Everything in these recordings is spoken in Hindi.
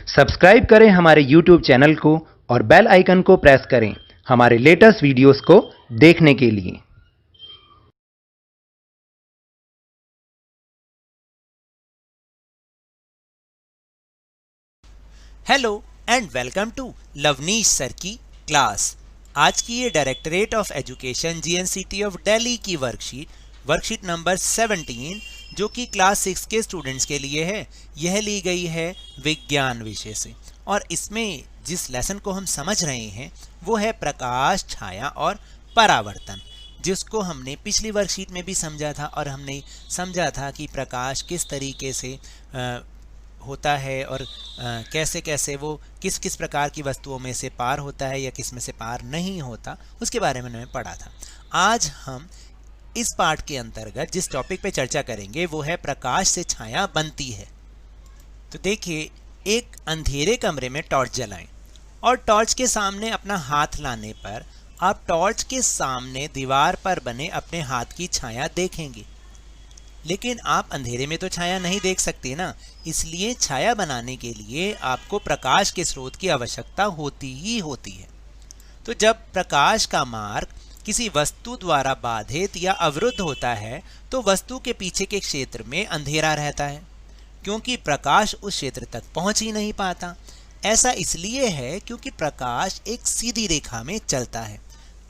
सब्सक्राइब करें हमारे YouTube चैनल को और बेल आइकन को प्रेस करें हमारे लेटेस्ट वीडियोस को देखने के लिए। Hello and welcome to Lavneesh sir की क्लास। आज की ये directorate of education GNCT of Delhi की वर्कशीट नंबर 17 जो कि क्लास 6 के स्टूडेंट्स के लिए है, यह ली गई है विज्ञान विषय से। और इसमें जिस लेसन को हम समझ रहे हैं वो है प्रकाश, छाया और परावर्तन, जिसको हमने पिछली वर्कशीट में भी समझा था। और हमने समझा था कि प्रकाश किस तरीके से होता है और कैसे कैसे वो किस किस प्रकार की वस्तुओं में से पार होता है या किस में से पार नहीं होता, उसके बारे में हमने पढ़ा था। आज हम इस पार्ट के अंतर्गत जिस टॉपिक पे चर्चा करेंगे वो है प्रकाश से छाया बनती है। तो देखिए, एक अंधेरे कमरे में टॉर्च जलाएं और टॉर्च के सामने अपना हाथ लाने पर आप टॉर्च के सामने दीवार पर बने अपने हाथ की छाया देखेंगे। लेकिन आप अंधेरे में तो छाया नहीं देख सकते ना, इसलिए छाया बनाने के लिए आपको प्रकाश के स्रोत की आवश्यकता होती ही होती है। तो जब प्रकाश का मार्ग किसी वस्तु द्वारा बाधित या अवरुद्ध होता है तो वस्तु के पीछे के क्षेत्र में अंधेरा रहता है, क्योंकि प्रकाश उस क्षेत्र तक पहुंच ही नहीं पाता। ऐसा इसलिए है क्योंकि प्रकाश एक सीधी रेखा में चलता है।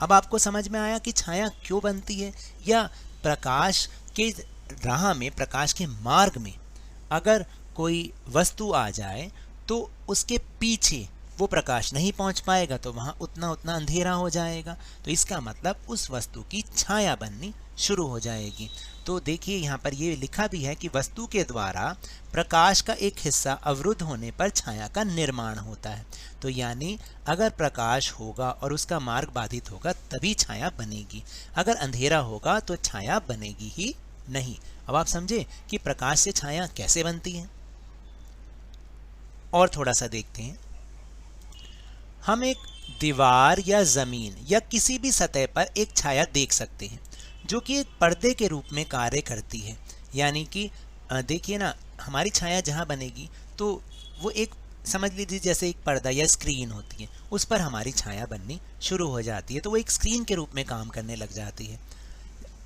अब आपको समझ में आया कि छाया क्यों बनती है, या प्रकाश के राह में, प्रकाश के मार्ग में अगर कोई वस्तु आ जाए तो उसके पीछे वो प्रकाश नहीं पहुंच पाएगा, तो वहां उतना अंधेरा हो जाएगा। तो इसका मतलब उस वस्तु की छाया बननी शुरू हो जाएगी। तो देखिए, यहाँ पर ये लिखा भी है कि वस्तु के द्वारा प्रकाश का एक हिस्सा अवरुद्ध होने पर छाया का निर्माण होता है। तो यानी अगर प्रकाश होगा और उसका मार्ग बाधित होगा तभी छाया बनेगी, अगर अंधेरा होगा तो छाया बनेगी ही नहीं। अब आप समझे कि प्रकाश से छाया कैसे बनती है। और थोड़ा सा देखते हैं। हम एक दीवार या जमीन या किसी भी सतह पर एक छाया देख सकते हैं जो कि एक पर्दे के रूप में कार्य करती है। यानी कि देखिए ना, हमारी छाया जहां बनेगी तो वो एक, समझ लीजिए जैसे एक पर्दा या स्क्रीन होती है, उस पर हमारी छाया बननी शुरू हो जाती है। तो वो एक स्क्रीन के रूप में काम करने लग जाती है।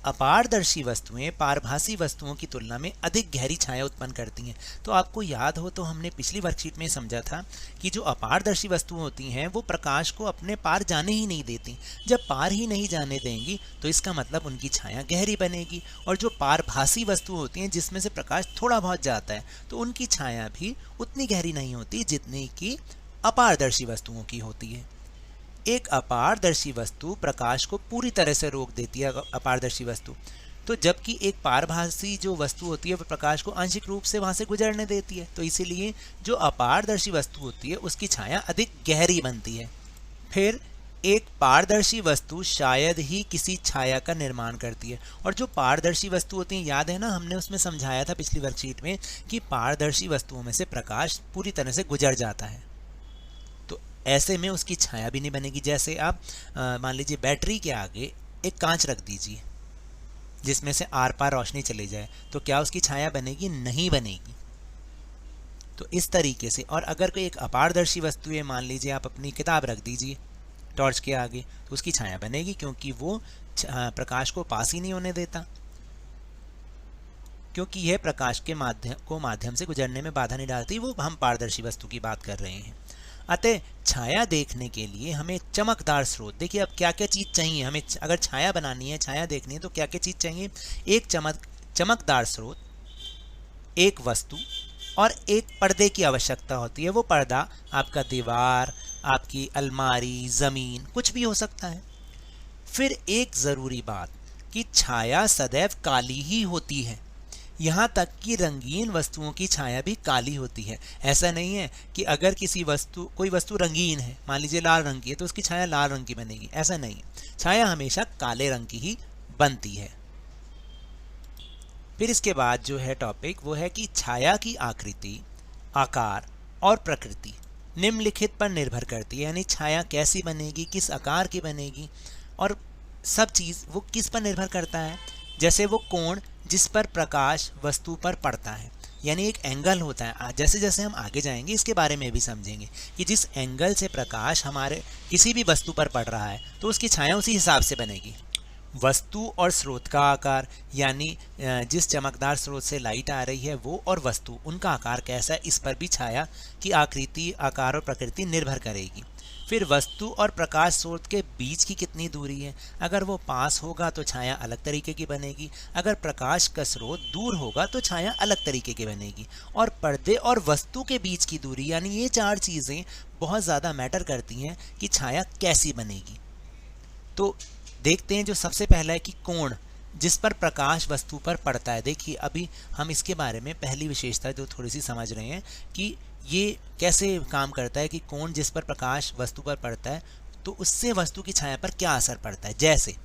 अपारदर्शी वस्तुएं पारभासी वस्तुओं की तुलना में अधिक गहरी छाया उत्पन्न करती हैं। तो आपको याद हो तो हमने पिछली वर्कशीट में समझा था कि जो अपारदर्शी वस्तुएं होती हैं वो प्रकाश को अपने पार जाने ही नहीं देती। जब पार ही नहीं जाने देंगी तो इसका मतलब उनकी छाया गहरी बनेगी। और जो पारभासी वस्तुएं होती हैं जिसमें से प्रकाश थोड़ा बहुत जाता है तो उनकी छाया भी उतनी गहरी नहीं होती जितनी कि अपारदर्शी वस्तुओं की होती है। एक अपारदर्शी वस्तु प्रकाश को पूरी तरह से रोक देती है, अपारदर्शी वस्तु। तो जबकि एक पारभासी जो वस्तु होती है वो प्रकाश को आंशिक रूप से वहां से गुजरने देती है। तो इसीलिए जो अपारदर्शी वस्तु होती है उसकी छाया अधिक गहरी बनती है। फिर एक पारदर्शी वस्तु शायद ही किसी छाया का निर्माण करती है। और जो पारदर्शी वस्तु होती है, याद है ना, हमने उसमें समझाया था पिछली वर्कशीट में कि पारदर्शी वस्तुओं में से प्रकाश पूरी तरह से गुजर जाता है, ऐसे में उसकी छाया भी नहीं बनेगी। जैसे आप मान लीजिए बैटरी के आगे एक कांच रख दीजिए जिसमें से आर पार रोशनी चली जाए, तो क्या उसकी छाया बनेगी? नहीं बनेगी। तो इस तरीके से, और अगर कोई एक अपारदर्शी वस्तु है, मान लीजिए आप अपनी किताब रख दीजिए टॉर्च के आगे, तो उसकी छाया बनेगी क्योंकि वो प्रकाश को पास ही नहीं होने देता, क्योंकि यह प्रकाश के माध्यम से गुजरने में बाधा नहीं डालती। वो हम पारदर्शी वस्तु की बात कर रहे हैं। अतः छाया देखने के लिए हमें चमकदार स्रोत, देखिए अब क्या क्या चीज़ चाहिए हमें, अगर छाया बनानी है, छाया देखनी है तो क्या क्या चीज़ चाहिए? एक चमकदार स्रोत, एक वस्तु और एक पर्दे की आवश्यकता होती है। वो पर्दा आपका दीवार, आपकी अलमारी, ज़मीन, कुछ भी हो सकता है। फिर एक ज़रूरी बात कि छाया सदैव काली ही होती है, यहाँ तक कि रंगीन वस्तुओं की छाया भी काली होती है। ऐसा नहीं है कि अगर कोई वस्तु रंगीन है, मान लीजिए लाल रंग की है, तो उसकी छाया लाल रंग की बनेगी, ऐसा नहीं है। छाया हमेशा काले रंग की ही बनती है। फिर इसके बाद जो है टॉपिक वो है कि छाया की आकृति, आकार और प्रकृति निम्नलिखित पर निर्भर करती है। यानी छाया कैसी बनेगी, किस आकार की बनेगी, और सब चीज़ वो किस पर निर्भर करता है। जैसे वो कोण जिस पर प्रकाश वस्तु पर पड़ता है, यानी एक एंगल होता है। जैसे जैसे हम आगे जाएंगे इसके बारे में भी समझेंगे कि जिस एंगल से प्रकाश हमारे किसी भी वस्तु पर पड़ रहा है तो उसकी छाया उसी हिसाब से बनेगी। वस्तु और स्रोत का आकार, यानी जिस चमकदार स्रोत से लाइट आ रही है वो और वस्तु, उनका आकार कैसा है, इस पर भी छाया की आकृति, आकार और प्रकृति निर्भर करेगी। फिर वस्तु और प्रकाश स्रोत के बीच की कितनी दूरी है, अगर वो पास होगा तो छाया अलग तरीके की बनेगी, अगर प्रकाश का स्रोत दूर होगा तो छाया अलग तरीके की बनेगी। और पर्दे और वस्तु के बीच की दूरी, यानी ये 4 चीज़ें बहुत ज़्यादा मैटर करती हैं कि छाया कैसी बनेगी। तो देखते हैं जो सबसे पहला है कि कोण जिस पर प्रकाश वस्तु पर पड़ता है। देखिए अभी हम इसके बारे में पहली विशेषता जो थोड़ी सी समझ रहे हैं कि ये कैसे काम करता है कि कोण जिस पर प्रकाश वस्तु पर पड़ता है तो उससे वस्तु की छाया पर क्या असर पड़ता है। जैसे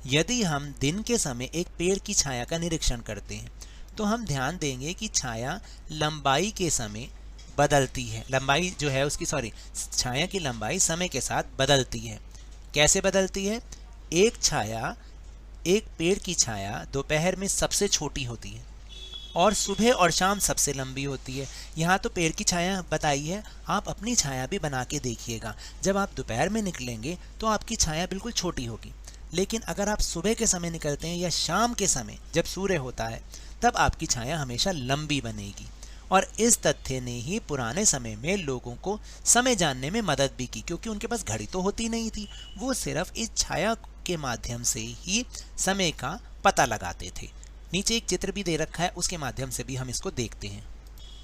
यदि हम दिन के समय एक पेड़ की छाया का निरीक्षण करते हैं तो हम ध्यान देंगे कि छाया लंबाई के समय बदलती है, लंबाई जो है उसकी छाया की लंबाई समय के साथ बदलती है। कैसे बदलती है? एक पेड़ की छाया दोपहर में सबसे छोटी होती है और सुबह और शाम सबसे लंबी होती है। यहाँ तो पेड़ की छाया बताई है, आप अपनी छाया भी बना के देखिएगा। जब आप दोपहर में निकलेंगे तो आपकी छाया बिल्कुल छोटी होगी, लेकिन अगर आप सुबह के समय निकलते हैं या शाम के समय जब सूर्य होता है तब आपकी छाया हमेशा लंबी बनेगी। और इस तथ्य ने ही पुराने समय में लोगों को समय जानने में मदद भी की, क्योंकि उनके पास घड़ी तो होती नहीं थी, वो सिर्फ इस छाया के माध्यम से ही समय का पता लगाते थे। नीचे एक चित्र भी दे रखा है, उसके माध्यम से भी हम इसको देखते हैं।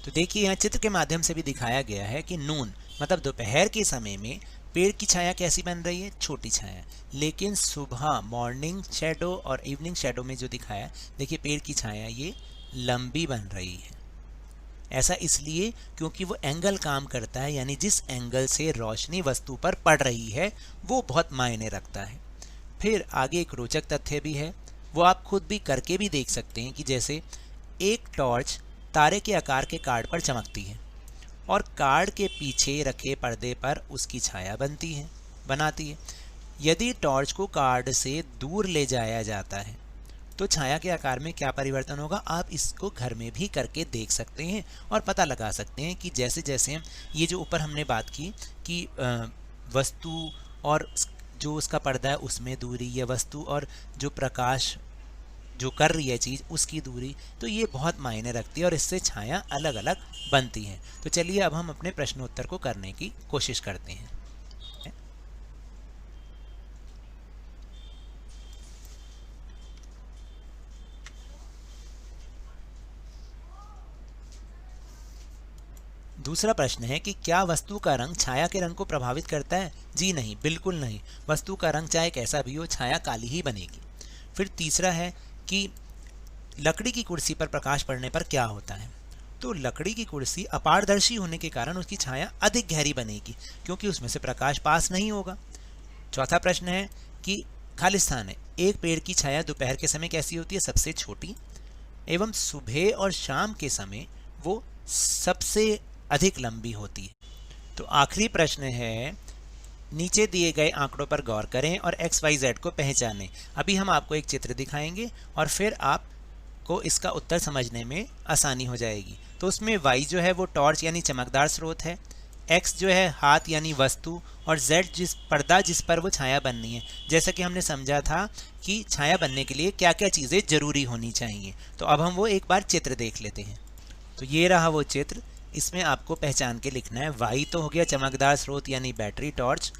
तो देखिए यहाँ चित्र के माध्यम से भी दिखाया गया है कि नून मतलब दोपहर के समय में पेड़ की छाया कैसी बन रही है, छोटी छाया, लेकिन सुबह मॉर्निंग शैडो और इवनिंग शैडो में जो दिखाया, देखिए पेड़ की छाया ये लंबी बन रही है। ऐसा इसलिए क्योंकि वो एंगल काम करता है, यानी जिस एंगल से रोशनी वस्तु पर पड़ रही है वो बहुत मायने रखता है। फिर आगे एक रोचक तथ्य भी है, वो आप खुद भी करके भी देख सकते हैं कि जैसे एक टॉर्च तारे के आकार के कार्ड पर चमकती है और कार्ड के पीछे रखे पर्दे पर उसकी छाया बनाती है। यदि टॉर्च को कार्ड से दूर ले जाया जाता है तो छाया के आकार में क्या परिवर्तन होगा, आप इसको घर में भी करके देख सकते हैं और पता लगा सकते हैं कि जैसे जैसे ये जो ऊपर हमने बात की कि वस्तु और जो उसका पर्दा है उसमें दूरी, या वस्तु और जो प्रकाश जो कर रही है चीज़ उसकी दूरी, तो ये बहुत मायने रखती है और इससे छाया अलग अलग बनती है। तो चलिए अब हम अपने प्रश्नोत्तर को करने की कोशिश करते हैं। दूसरा प्रश्न है कि क्या वस्तु का रंग छाया के रंग को प्रभावित करता है? जी नहीं, बिल्कुल नहीं। वस्तु का रंग चाहे कैसा भी हो, छाया काली ही बनेगी। फिर तीसरा है कि लकड़ी की कुर्सी पर प्रकाश पड़ने पर क्या होता है? तो लकड़ी की कुर्सी अपारदर्शी होने के कारण उसकी छाया अधिक गहरी बनेगी, क्योंकि उसमें से प्रकाश पास नहीं होगा। चौथा प्रश्न है कि खाली स्थान है, एक पेड़ की छाया दोपहर के समय कैसी होती है? सबसे छोटी, एवं सुबह और शाम के समय वो सबसे अधिक लंबी होती है। तो आखिरी प्रश्न है, नीचे दिए गए आंकड़ों पर गौर करें और XYZ को पहचानें। अभी हम आपको एक चित्र दिखाएंगे और फिर आपको इसका उत्तर समझने में आसानी हो जाएगी। तो उसमें Y जो है वो टॉर्च यानी चमकदार स्रोत है, X जो है हाथ यानी वस्तु, और Z पर्दा जिस पर वो छाया बननी है। जैसा कि हमने समझा था कि छाया बनने के लिए क्या क्या चीज़ें जरूरी होनी चाहिए। तो अब हम वो एक बार चित्र देख लेते हैं। तो ये रहा वो चित्र, इसमें आपको पहचान के लिखना है। Y तो हो गया चमकदार स्रोत यानी बैटरी टॉर्च,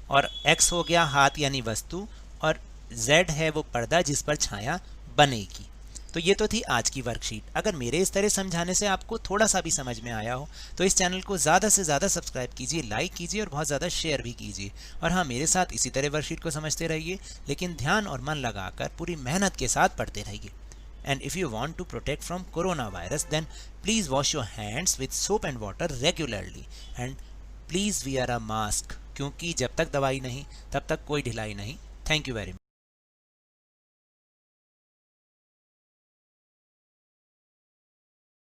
और X हो गया हाथ यानी वस्तु, और Z है वो पर्दा जिस पर छाया बनेगी। तो ये तो थी आज की वर्कशीट। अगर मेरे इस तरह समझाने से आपको थोड़ा सा भी समझ में आया हो तो इस चैनल को ज़्यादा से ज़्यादा सब्सक्राइब कीजिए, लाइक कीजिए और बहुत ज़्यादा शेयर भी कीजिए। और हाँ, मेरे साथ इसी तरह वर्कशीट को समझते रहिए, लेकिन ध्यान और मन लगाकर पूरी मेहनत के साथ पढ़ते रहिए। And if you want to protect from coronavirus, then please wash your hands with soap and water regularly and please wear a mask, क्योंकि जब तक दवाई नहीं तब तक कोई ढिलाई नहीं। Thank you very much.